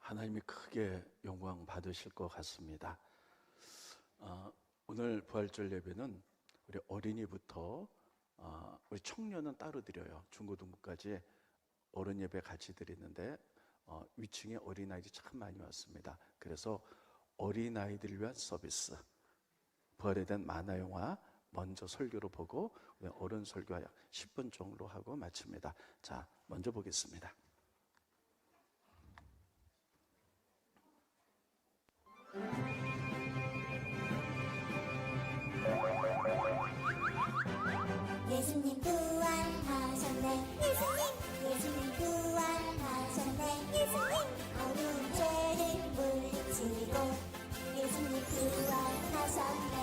하나님이 크게 영광 받으실 것 같습니다. 오늘 부활절 예배는 우리 어린이부터 우리 청년은 따로 드려요. 중고등부까지 어른 예배 같이 드리는데 위층에 어린아이들이 참 많이 왔습니다. 그래서 어린아이들을 위한 서비스, 부활에 대한 만화영화 먼저 설교로 보고 어른 설교 10분 정도 하고 마칩니다. 자, 먼저 보겠습니다. 예수님 부활하셨네. 예수님 부활하셨네. 예수님 어두운 죄를 물리치고 예수님 부활하셨네.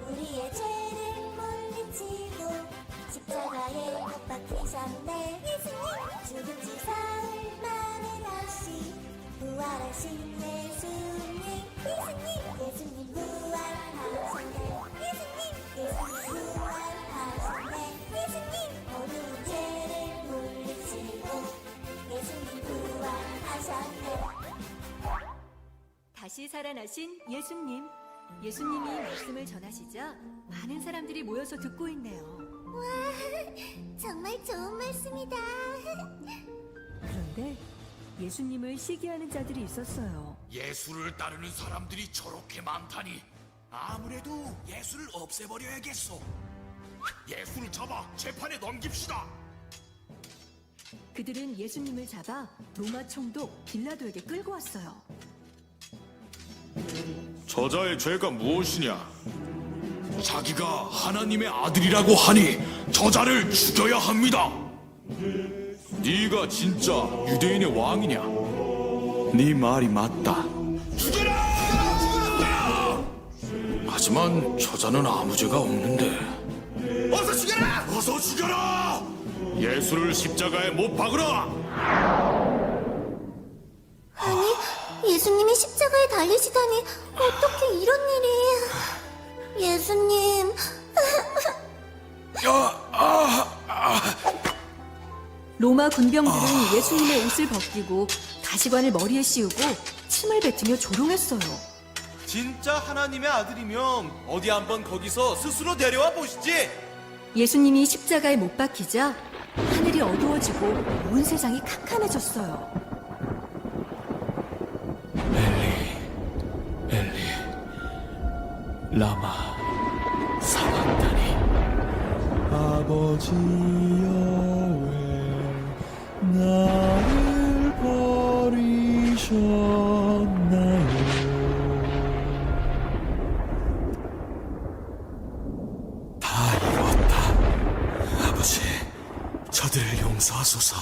우리의 죄를 물리치고 십자가에 못 박히셨네. 예수님 죽은 지 사흘 만에 다시 부활하신 예수님. 예수님 부활하셨네. 예수님 부활하셨네. 예수님 어두운 죄를 물리치고 예수님 부활하셨네. 다시 살아나신 예수님. 예수님이 말씀을 전하시자 많은 사람들이 모여서 듣고 있네요. 와, 정말 좋은 말씀이다. 그런데 예수님을 시기하는 자들이 있었어요. 예수를 따르는 사람들이 저렇게 많다니 아무래도 예수를 없애버려야겠어. 예수를 잡아 재판에 넘깁시다. 그들은 예수님을 잡아 로마 총독 빌라도에게 끌고 왔어요. 저자의 죄가 무엇이냐? 자기가 하나님의 아들이라고 하니 저자를 죽여야 합니다. 네가 진짜 유대인의 왕이냐? 네 말이 맞다. 죽여라! 죽여라! 하지만 저자는 아무 죄가 없는데. 어서 죽여라! 어서 죽여라! 예수를 십자가에 못 박으라! 아니, 예수님이 십자가에 달리시다니 어떻게 이런 일이. 예수님. 로마 군병들은 예수님의 옷을 벗기고 가시관을 머리에 씌우고 침을 뱉으며 조롱했어요. 진짜 하나님의 아들이면 어디 한번 거기서 스스로 내려와 보시지. 예수님이 십자가에 못 박히자 하늘이 어두워지고 온 세상이 캄캄해졌어요. 엘리 라마 사박다니. 아버지여 왜 나를 버리셨나요? 다 이뤘다. 아버지, 저들을 용서하소서.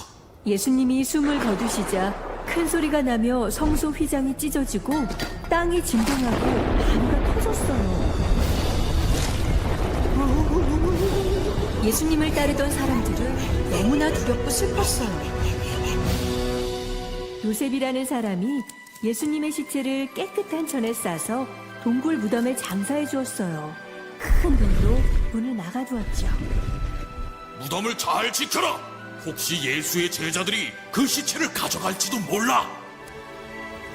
예수님이 숨을 거두시자 큰 소리가 나며 성소 휘장이 찢어지고 땅이 진동하고 바위가 터졌어요. 예수님을 따르던 사람들은 너무나 두렵고 슬펐어요. 요셉이라는 사람이 예수님의 시체를 깨끗한 천에 싸서 동굴 무덤에 장사해 주었어요. 큰 돈으로 문을 막아두었죠. 무덤을 잘 지켜라. 혹시 예수의 제자들이 그 시체를 가져갈지도 몰라.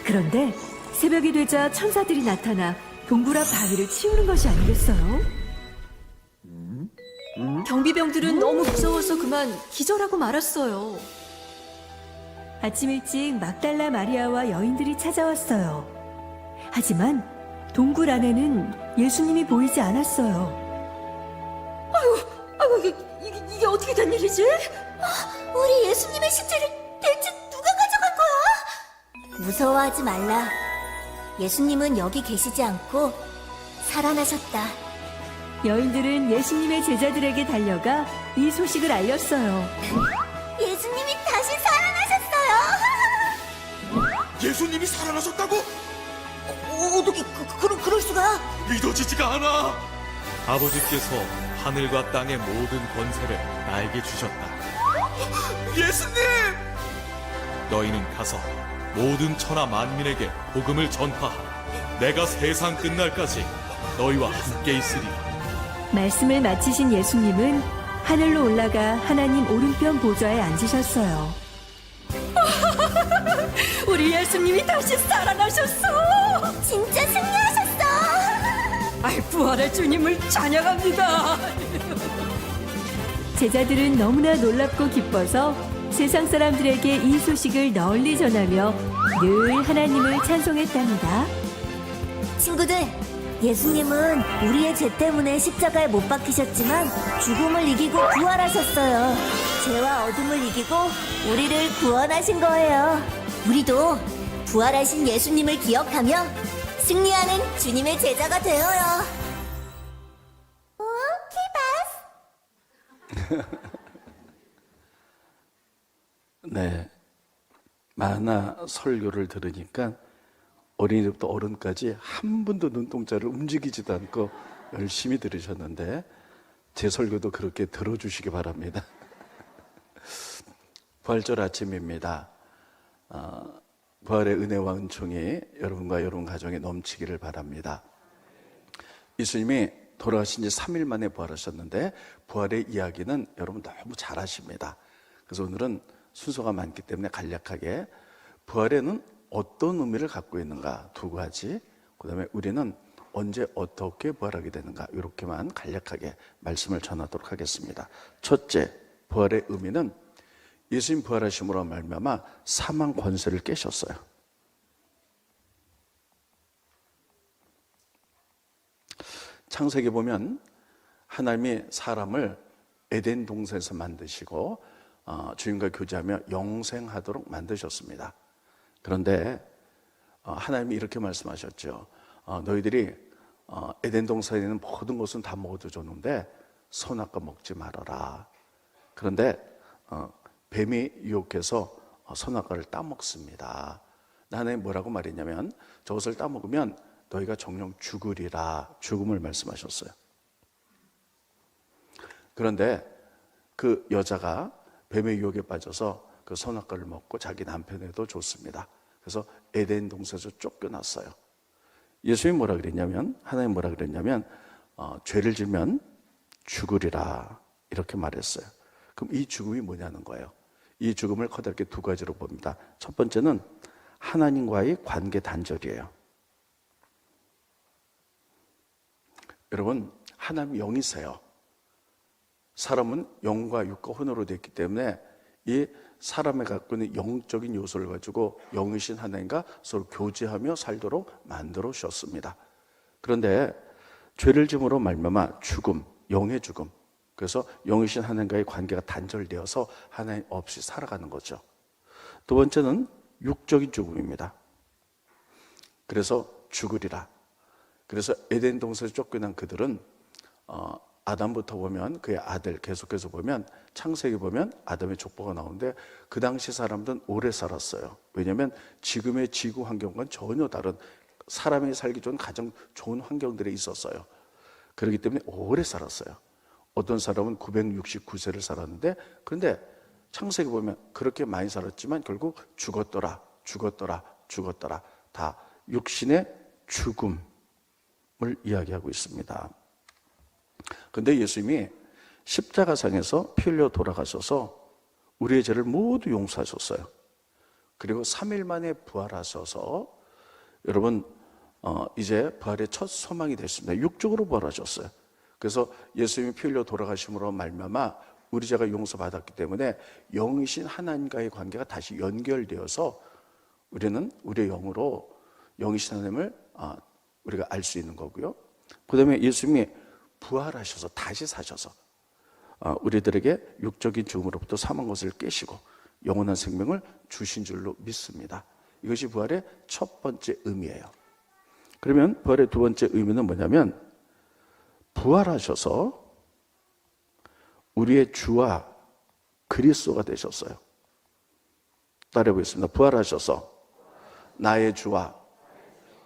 그런데 새벽이 되자 천사들이 나타나 동굴 앞 바위를 치우는 것이 아니겠어요? 경비병들은 너무 무서워서 그만 기절하고 말았어요. 아침 일찍 막달라 마리아와 여인들이 찾아왔어요. 하지만 동굴 안에는 예수님이 보이지 않았어요. 아이고, 이게 어떻게 된 일이지? 우리 예수님의 시체를 대체 누가 가져간 거야? 무서워하지 말라. 예수님은 여기 계시지 않고 살아나셨다. 여인들은 예수님의 제자들에게 달려가 이 소식을 알렸어요. 예수님이 다시 살아나셨어요. 예수님이 살아나셨다고? 어떻게 그럴 수가? 믿어지지가 않아. 아버지께서 하늘과 땅의 모든 권세를 나에게 주셨다. 예수님! 너희는 가서 모든 천하 만민에게 복음을 전파하라. 내가 세상 끝날까지 너희와 함께 있으리라. 말씀을 마치신 예수님은 하늘로 올라가 하나님 오른편 보좌에 앉으셨어요. 우리 우리 예수님이 다시 살아나셨어. 진짜 승리하셨어. 아이, 부활의 주님을 찬양합니다. 제자들은 너무나 놀랍고 기뻐서 세상 사람들에게 이 소식을 널리 전하며 늘 하나님을 찬송했답니다. 친구들, 예수님은 우리의 죄 때문에 십자가에 못 박히셨지만 죽음을 이기고 부활하셨어요. 죄와 어둠을 이기고 우리를 구원하신 거예요. 우리도 부활하신 예수님을 기억하며 승리하는 주님의 제자가 되어요. 네, 만화 설교를 들으니까 어린이부터 어른까지 한 분도 눈동자를 움직이지도 않고 열심히 들으셨는데 제 설교도 그렇게 들어주시기 바랍니다. 부활절 아침입니다. 부활의 은혜와 은총이 여러분과 여러분 가정에 넘치기를 바랍니다. 예수님이 돌아가신 지 3일 만에 부활하셨는데 부활의 이야기는 여러분 너무 잘 아십니다. 그래서 오늘은 순서가 많기 때문에 간략하게 부활에는 어떤 의미를 갖고 있는가 두 가지, 그 다음에 우리는 언제 어떻게 부활하게 되는가 이렇게만 간략하게 말씀을 전하도록 하겠습니다. 첫째, 부활의 의미는 예수님 부활하심으로 말미암아 사망 권세를 깨셨어요. 창세기 보면 하나님이 사람을 에덴 동산에서 만드시고 주님과 교제하며 영생하도록 만드셨습니다. 그런데 하나님이 이렇게 말씀하셨죠. 너희들이 에덴 동산에 있는 모든 것은 다 먹어도 줬는데 선악과 먹지 말아라. 그런데 뱀이 유혹해서 선악과를 따먹습니다. 하나님이 뭐라고 말했냐면 저것을 따먹으면 너희가 정령 죽으리라, 죽음을 말씀하셨어요. 그런데 그 여자가 뱀의 유혹에 빠져서 그 선악과를 먹고 자기 남편에도 줬습니다. 그래서 에덴 동산에서 쫓겨났어요. 예수님이 뭐라 그랬냐면, 하나님 뭐라 그랬냐면 죄를 지면 죽으리라 이렇게 말했어요. 그럼 이 죽음이 뭐냐는 거예요. 이 죽음을 커다랗게 두 가지로 봅니다. 첫 번째는 하나님과의 관계 단절이에요. 여러분, 하나님 영이세요. 사람은 영과 육과 혼으로 되었기 때문에 이 사람이 갖고 있는 영적인 요소를 가지고 영이신 하나님과 서로 교제하며 살도록 만들어 주셨습니다. 그런데 죄를 지음으로 말미암아 죽음, 영의 죽음, 그래서 영이신 하나님과의 관계가 단절되어서 하나님 없이 살아가는 거죠. 두 번째는 육적인 죽음입니다. 그래서 죽으리라. 그래서 에덴 동산에서 쫓겨난 그들은 아담부터 보면 그의 아들 계속해서 보면 창세기 보면 아담의 족보가 나오는데 그 당시 사람들은 오래 살았어요. 왜냐하면 지금의 지구 환경과는 전혀 다른 사람이 살기 좋은 가장 좋은 환경들에 있었어요. 그렇기 때문에 오래 살았어요. 어떤 사람은 969세를 살았는데 그런데 창세기 보면 그렇게 많이 살았지만 결국 죽었더라. 다 육신의 죽음을 이야기하고 있습니다. 그런데 예수님이 십자가상에서 피 흘려 돌아가셔서 우리의 죄를 모두 용서하셨어요. 그리고 3일 만에 부활하셔서 여러분 이제 부활의 첫 소망이 됐습니다. 육적으로 부활하셨어요. 그래서 예수님이 피 흘려 돌아가심으로 말미암아 우리 죄가 용서받았기 때문에 영이신 하나님과의 관계가 다시 연결되어서 우리는 우리의 영으로 영이신 하나님을 우리가 알 수 있는 거고요. 그 다음에 예수님이 부활하셔서 다시 사셔서 우리들에게 육적인 죽음으로부터 사망 것을 깨시고 영원한 생명을 주신 줄로 믿습니다. 이것이 부활의 첫 번째 의미예요. 그러면 부활의 두 번째 의미는 뭐냐면 부활하셔서 우리의 주와 그리스도가 되셨어요. 따라해보겠습니다. 부활하셔서 나의 주와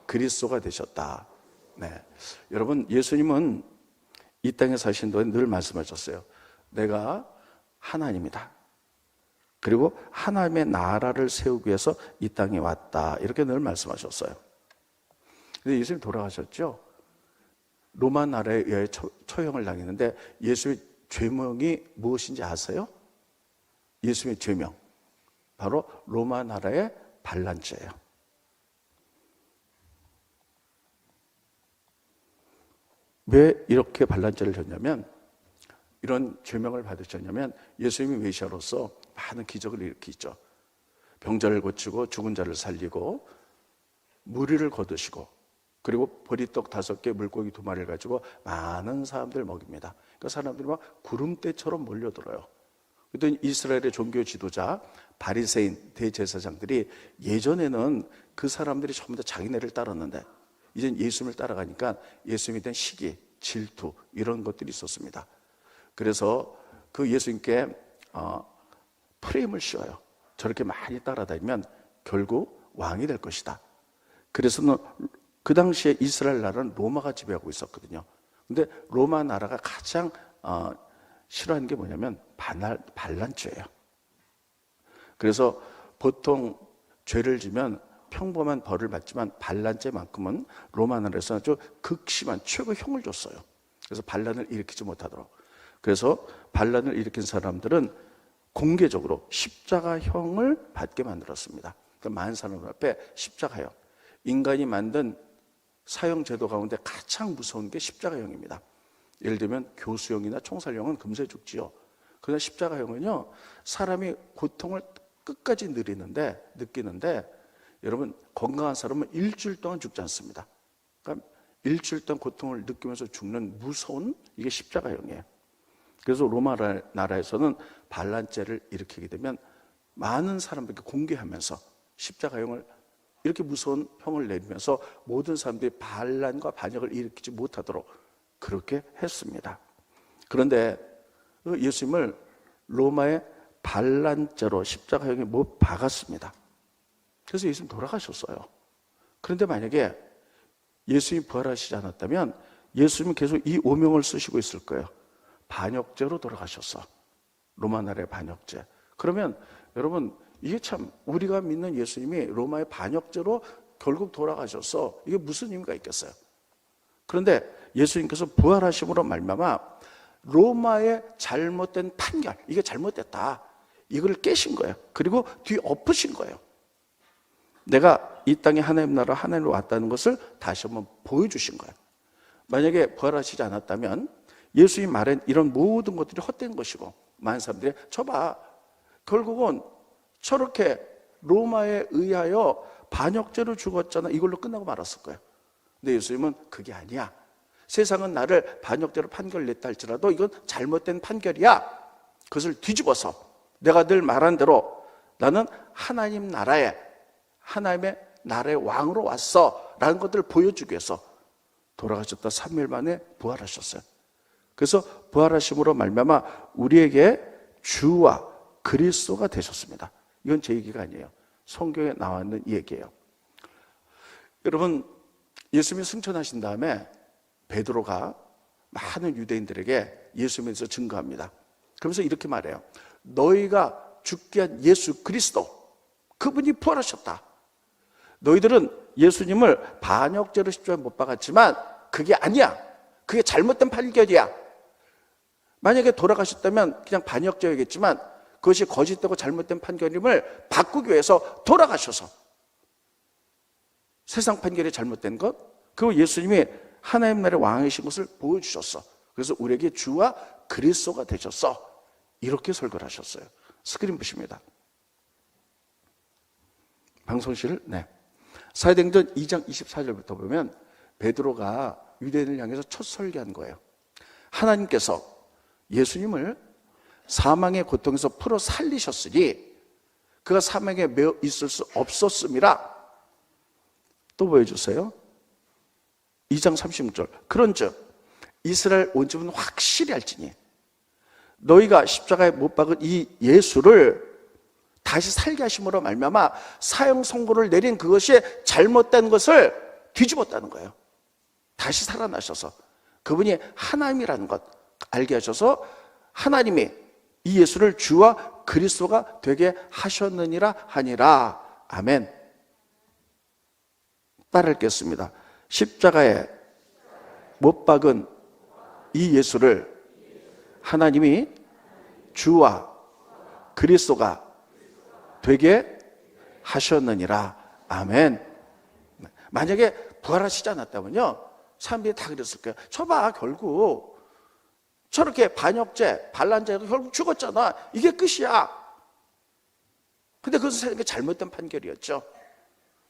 그리스도가 되셨다. 네, 여러분 예수님은 이 땅에 사신 동안 늘 말씀하셨어요. 내가 하나님이다. 그리고 하나님의 나라를 세우기 위해서 이 땅에 왔다. 이렇게 늘 말씀하셨어요. 근데 예수님 돌아가셨죠? 로마 나라에 의해 처형을 당했는데 예수의 죄명이 무엇인지 아세요? 예수의 죄명 바로 로마 나라의 반란죄예요. 왜 이렇게 반란죄를 졌냐면, 이런 죄명을 받으셨냐면, 예수님이 메시아로서 많은 기적을 일으키죠. 병자를 고치고 죽은 자를 살리고 무리를 거두시고, 그리고 보리떡 5개 물고기 2마리를 가지고 많은 사람들 먹입니다. 그러니까 사람들이 막 구름대처럼 몰려들어요. 그랬더니 이스라엘의 종교 지도자 바리새인 대제사장들이, 예전에는 그 사람들이 전부 다 자기네를 따랐는데 이젠 예수님을 따라가니까 예수님에 대한 시기, 질투 이런 것들이 있었습니다. 그래서 그 예수님께 프레임을 씌워요. 저렇게 많이 따라다니면 결국 왕이 될 것이다. 그래서는 그 당시에 이스라엘 나라는 로마가 지배하고 있었거든요. 근데 로마 나라가 가장 싫어하는 게 뭐냐면 반란죄예요. 그래서 보통 죄를 지면 평범한 벌을 받지만 반란죄만큼은 로마 나라에서 아주 극심한 최고 형을 줬어요. 그래서 반란을 일으키지 못하도록. 그래서 반란을 일으킨 사람들은 공개적으로 십자가형을 받게 만들었습니다. 그러니까 많은 사람들 앞에 십자가형. 인간이 만든 사형 제도 가운데 가장 무서운 게 십자가형입니다. 예를 들면 교수형이나 총살형은 금세 죽지요. 그러나 십자가형은요, 사람이 고통을 끝까지 느끼는데 여러분, 건강한 사람은 일주일 동안 죽지 않습니다. 그러니까 일주일 동안 고통을 느끼면서 죽는 무서운 이게 십자가형이에요. 그래서 로마 나라에서는 반란죄를 일으키게 되면 많은 사람들께 공개하면서 십자가형을 이렇게 무서운 형을 내리면서 모든 사람들이 반란과 반역을 일으키지 못하도록 그렇게 했습니다. 그런데 예수님을 로마의 반란죄로 십자가형에 못 박았습니다. 그래서 예수님 돌아가셨어요. 그런데 만약에 예수님이 부활하시지 않았다면 예수님은 계속 이 오명을 쓰시고 있을 거예요. 반역죄로 돌아가셨어. 로마 나라의 반역죄. 그러면 여러분, 이게 참 우리가 믿는 예수님이 로마의 반역죄로 결국 돌아가셨어. 이게 무슨 의미가 있겠어요? 그런데 예수님께서 부활하심으로 말미암아 로마의 잘못된 판결, 이게 잘못됐다, 이걸 깨신 거예요. 그리고 뒤엎으신 거예요. 내가 이 땅에 하나님 나라 하나님으로 왔다는 것을 다시 한번 보여주신 거예요. 만약에 부활하시지 않았다면 예수님 말한 이런 모든 것들이 헛된 것이고, 많은 사람들이 저봐, 결국은 저렇게 로마에 의하여 반역죄로 죽었잖아, 이걸로 끝나고 말았을 거예요. 근데 예수님은 그게 아니야. 세상은 나를 반역죄로 판결냈다 할지라도 이건 잘못된 판결이야. 그것을 뒤집어서 내가 늘 말한 대로 나는 하나님의 나라의 왕으로 왔어 라는 것들을 보여주기 위해서 돌아가셨다 3일 만에 부활하셨어요. 그래서 부활하심으로 말미암아 우리에게 주와 그리스도가 되셨습니다. 이건 제 얘기가 아니에요. 성경에 나와 있는 얘기예요. 여러분, 예수님이 승천하신 다음에 베드로가 많은 유대인들에게 예수님에 대해서 증거합니다. 그러면서 이렇게 말해요. 너희가 죽게 한 예수 그리스도, 그분이 부활하셨다. 너희들은 예수님을 반역죄로 십자가에 못 박았지만 그게 아니야. 그게 잘못된 판결이야. 만약에 돌아가셨다면 그냥 반역죄였겠지만 그것이 거짓되고 잘못된 판결임을 바꾸기 위해서 돌아가셔서 세상 판결이 잘못된 것, 그리고 예수님이 하나님 나라의 왕이신 것을 보여주셨어. 그래서 우리에게 주와 그리스도가 되셨어. 이렇게 설교를 하셨어요. 스크린 보십니다. 방송실, 네. 사도행전 2장 24절부터 보면 베드로가 유대인을 향해서 첫 설교한 거예요. 하나님께서 예수님을 사망의 고통에서 풀어 살리셨으니 그가 사망에 매어 있을 수 없었음이라. 또 보여주세요. 2장 36절. 그런즉 이스라엘 온 집은 확실히 알지니 너희가 십자가에 못 박은 이 예수를 다시 살게 하심으로 말미암아 사형 선고를 내린 그것이 잘못된 것을 뒤집었다는 거예요. 다시 살아나셔서 그분이 하나님이라는 것 알게 하셔서 하나님이 이 예수를 주와 그리스도가 되게 하셨느니라 하니라. 아멘. 따라 읽겠습니다. 십자가에 못 박은 이 예수를 하나님이 주와 그리스도가 되게 하셨느니라. 아멘. 만약에 부활하시지 않았다면요, 사람들이 다 그랬을 거예요. 저봐, 결국 저렇게 반역죄, 반란죄가 결국 죽었잖아. 이게 끝이야. 근데 그것은 잘못된 판결이었죠.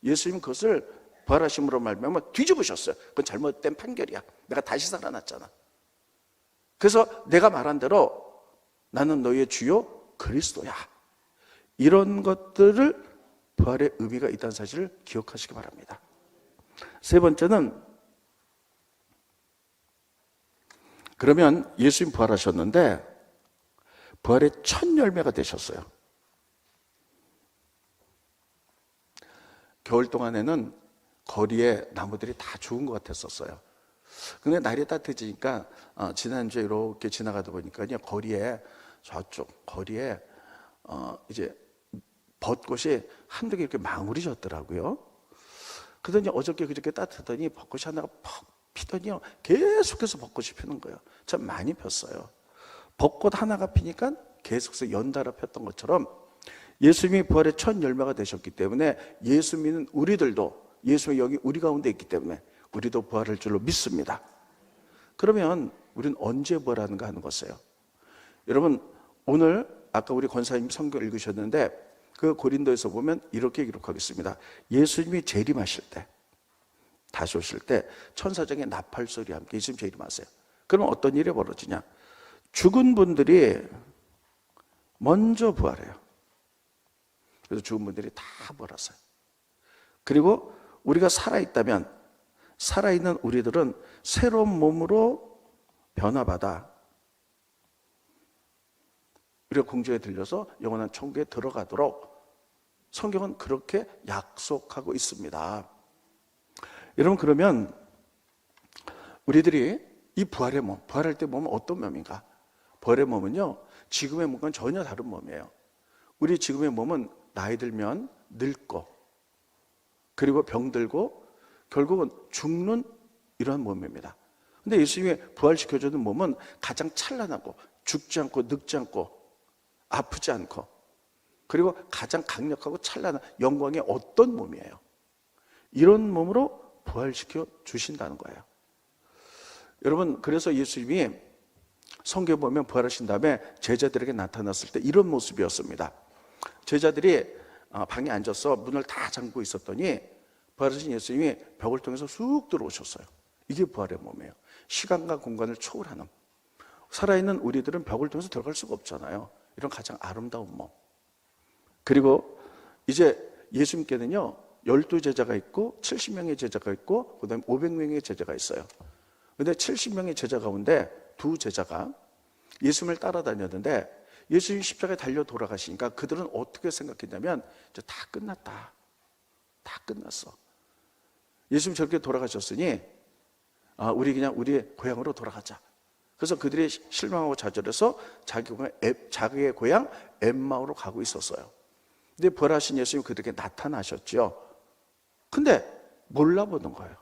예수님은 그것을 부활하심으로 말미암아 뒤집으셨어요. 그건 잘못된 판결이야. 내가 다시 살아났잖아. 그래서 내가 말한 대로 나는 너희의 주요 그리스도야. 이런 것들을 부활의 의미가 있다는 사실을 기억하시기 바랍니다. 세 번째는, 그러면 예수님 부활하셨는데 부활의 첫 열매가 되셨어요. 겨울 동안에는 거리에 나무들이 다 죽은 것 같았었어요. 근데 날이 따뜻해지니까 지난주에 이렇게 지나가다 보니까요, 거리에, 저쪽 거리에 이제 벚꽃이 한두 개 이렇게 망울이 졌더라고요. 그러더니 어저께 그저께 따뜻하더니 벚꽃이 하나가 퍽 피더니요, 계속해서 벚꽃이 피는 거예요. 참 많이 폈어요. 벚꽃 하나가 피니까 계속해서 연달아 폈던 것처럼 예수님이 부활의 첫 열매가 되셨기 때문에 예수 믿는 우리들도, 예수님이 여기 우리 가운데 있기 때문에 우리도 부활할 줄로 믿습니다. 그러면 우리는 언제 부활하는가 하는 것이에요. 여러분, 오늘 아까 우리 권사님 성경 읽으셨는데 그 고린도에서 보면 이렇게 기록하겠습니다. 예수님이 재림하실 때, 다시 오실 때 천사장의 나팔 소리와 함께 예수님 재림하세요. 그럼 어떤 일이 벌어지냐? 죽은 분들이 먼저 부활해요. 그래서 죽은 분들이 다 부활하세요. 그리고 우리가 살아있다면, 살아있는 우리들은 새로운 몸으로 변화받아 우리가 공중에 들려서 영원한 천국에 들어가도록 성경은 그렇게 약속하고 있습니다. 여러분, 그러면 우리들이 이 부활의 몸, 부활할 때 몸은 어떤 몸인가? 부활의 몸은요, 지금의 몸과는 전혀 다른 몸이에요. 우리 지금의 몸은 나이 들면 늙고, 그리고 병들고 결국은 죽는 이러한 몸입니다. 근데 예수님이 부활시켜주는 몸은 가장 찬란하고 죽지 않고 늙지 않고 아프지 않고, 그리고 가장 강력하고 찬란한 영광의 어떤 몸이에요. 이런 몸으로 부활시켜 주신다는 거예요. 여러분, 그래서 예수님이 성경에 보면 부활하신 다음에 제자들에게 나타났을 때 이런 모습이었습니다. 제자들이 방에 앉아서 문을 다 잠그고 있었더니 부활하신 예수님이 벽을 통해서 쑥 들어오셨어요. 이게 부활의 몸이에요. 시간과 공간을 초월하는. 살아있는 우리들은 벽을 통해서 들어갈 수가 없잖아요. 이런 가장 아름다운 몸. 그리고 이제 예수님께는요, 12제자가 있고 70명의 제자가 있고 그 다음에 500명의 제자가 있어요. 근데 70명의 제자 가운데 두 제자가 예수님을 따라다녔는데 예수님이 십자가에 달려 돌아가시니까 그들은 어떻게 생각했냐면, 이제 다 끝났다, 다 끝났어. 예수님 저렇게 돌아가셨으니 우리 그냥 우리의 고향으로 돌아가자. 그래서 그들이 실망하고 좌절해서 자기의 고향 엠마오로 가고 있었어요. 근데 부활하신 예수님이 그들에게 나타나셨죠. 근데 몰라보는 거예요.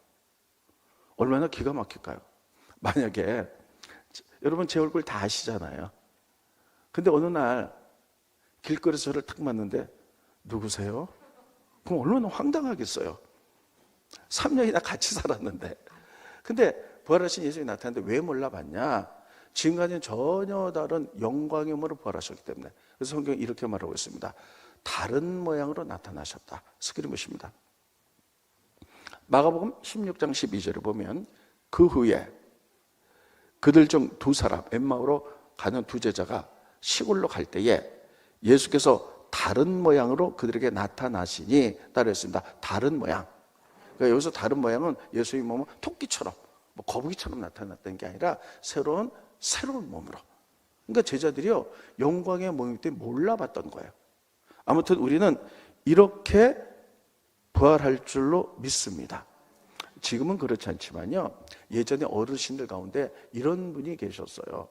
얼마나 기가 막힐까요? 만약에 여러분 제 얼굴 다 아시잖아요. 근데 어느 날 길거리에서 저를 탁 만났는데 누구세요? 그럼 얼마나 황당하겠어요. 3년이나 같이 살았는데. 근데 부활하신 예수님이 나타났는데 왜 몰라봤냐? 지금까지는 전혀 다른 영광의 몸으로 부활하셨기 때문에. 그래서 성경이 이렇게 말하고 있습니다. 다른 모양으로 나타나셨다. 스크린보십니다. 마가복음 16장 12절을 보면 그 후에 그들 중 두 사람, 엠마오로 가는 두 제자가 시골로 갈 때에 예수께서 다른 모양으로 그들에게 나타나시니 따라 했습니다. 다른 모양. 그러니까 여기서 다른 모양은 예수의 몸은 토끼처럼, 거북이처럼 나타났다는 게 아니라 새로운 몸으로. 그러니까 제자들이요, 영광의 몸이기 때문에 몰라봤던 거예요. 아무튼 우리는 이렇게 부활할 줄로 믿습니다. 지금은 그렇지 않지만요, 예전에 어르신들 가운데 이런 분이 계셨어요.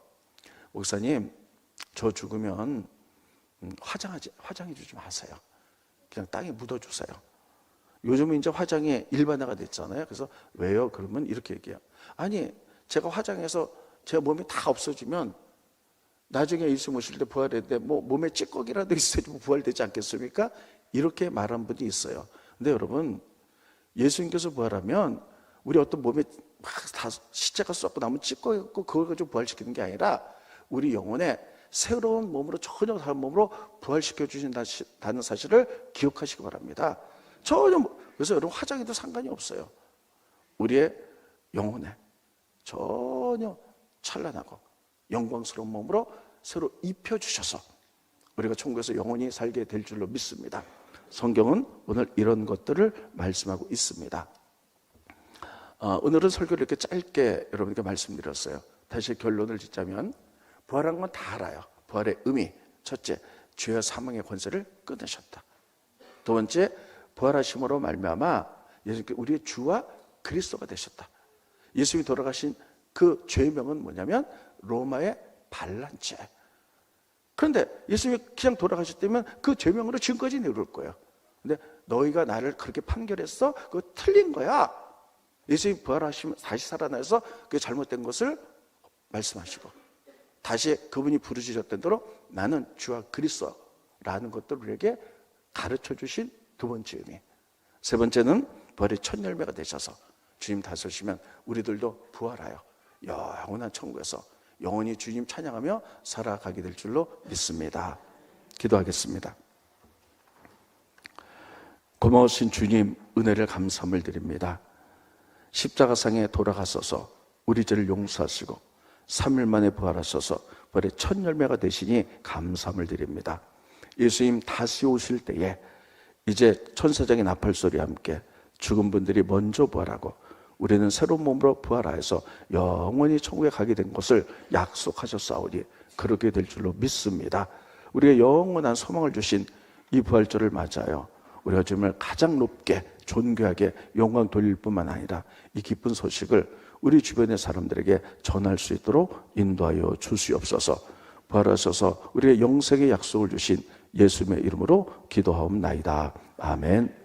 목사님, 저 죽으면 화장해 주지 마세요. 그냥 땅에 묻어주세요. 요즘은 이제 화장이 일반화가 됐잖아요. 그래서 왜요? 그러면 이렇게 얘기해요. 아니, 제가 화장해서 제 몸이 다 없어지면 나중에 예수 모실 때 부활했는데 몸에 찌꺼기라도 있어야지 부활되지 않겠습니까? 이렇게 말한 분이 있어요. 근데 여러분, 예수님께서 부활하면 우리 어떤 몸에 막 다 시체가 썩고 나면 찢고 있고 그걸 가지고 부활시키는 게 아니라 우리 영혼에 새로운 몸으로 전혀 다른 몸으로 부활시켜 주신다는 사실을 기억하시기 바랍니다. 그래서 여러분 화장해도 상관이 없어요. 우리의 영혼에 전혀 찬란하고 영광스러운 몸으로 새로 입혀주셔서 우리가 천국에서 영원히 살게 될 줄로 믿습니다. 성경은 오늘 이런 것들을 말씀하고 있습니다. 오늘은 설교를 이렇게 짧게 여러분께 말씀드렸어요. 다시 결론을 짓자면 부활한 건 다 알아요. 부활의 의미, 첫째, 죄와 사망의 권세를 끊으셨다. 두 번째, 부활하심으로 말미암아 예수님께 우리의 주와 그리스도가 되셨다. 예수님이 돌아가신 그 죄명은 뭐냐면 로마의 반란죄. 그런데 예수님이 그냥 돌아가셨다면 그 죄명으로 지금까지 내려올 거예요. 근데 너희가 나를 그렇게 판결했어? 그거 틀린 거야. 예수님이 부활하시면 다시 살아나서 그 잘못된 것을 말씀하시고 다시 그분이 부르짖었던 대로 나는 주와 그리스도라는 것들을 우리에게 가르쳐 주신 두 번째 의미. 세 번째는 부활의 첫 열매가 되셔서 주님 다스리시면 우리들도 부활하여 영원한 천국에서 영원히 주님 찬양하며 살아가게 될 줄로 믿습니다. 기도하겠습니다. 고마우신 주님, 은혜를 감사함을 드립니다. 십자가상에 돌아가셔서 우리 죄를 용서하시고 3일 만에 부활하셔서 부활의 첫 열매가 되시니 감사함을 드립니다. 예수님 다시 오실 때에 이제 천사장의 나팔소리와 함께 죽은 분들이 먼저 부활하고 우리는 새로운 몸으로 부활하여서 영원히 천국에 가게 된 것을 약속하셨사오니 그렇게 될 줄로 믿습니다. 우리가 영원한 소망을 주신 이 부활절을 맞아요. 우리가 주님을 가장 높게 존귀하게 영광 돌릴 뿐만 아니라 이 기쁜 소식을 우리 주변의 사람들에게 전할 수 있도록 인도하여 주시옵소서. 부활하셔서 우리의 영생의 약속을 주신 예수님의 이름으로 기도하옵나이다. 아멘.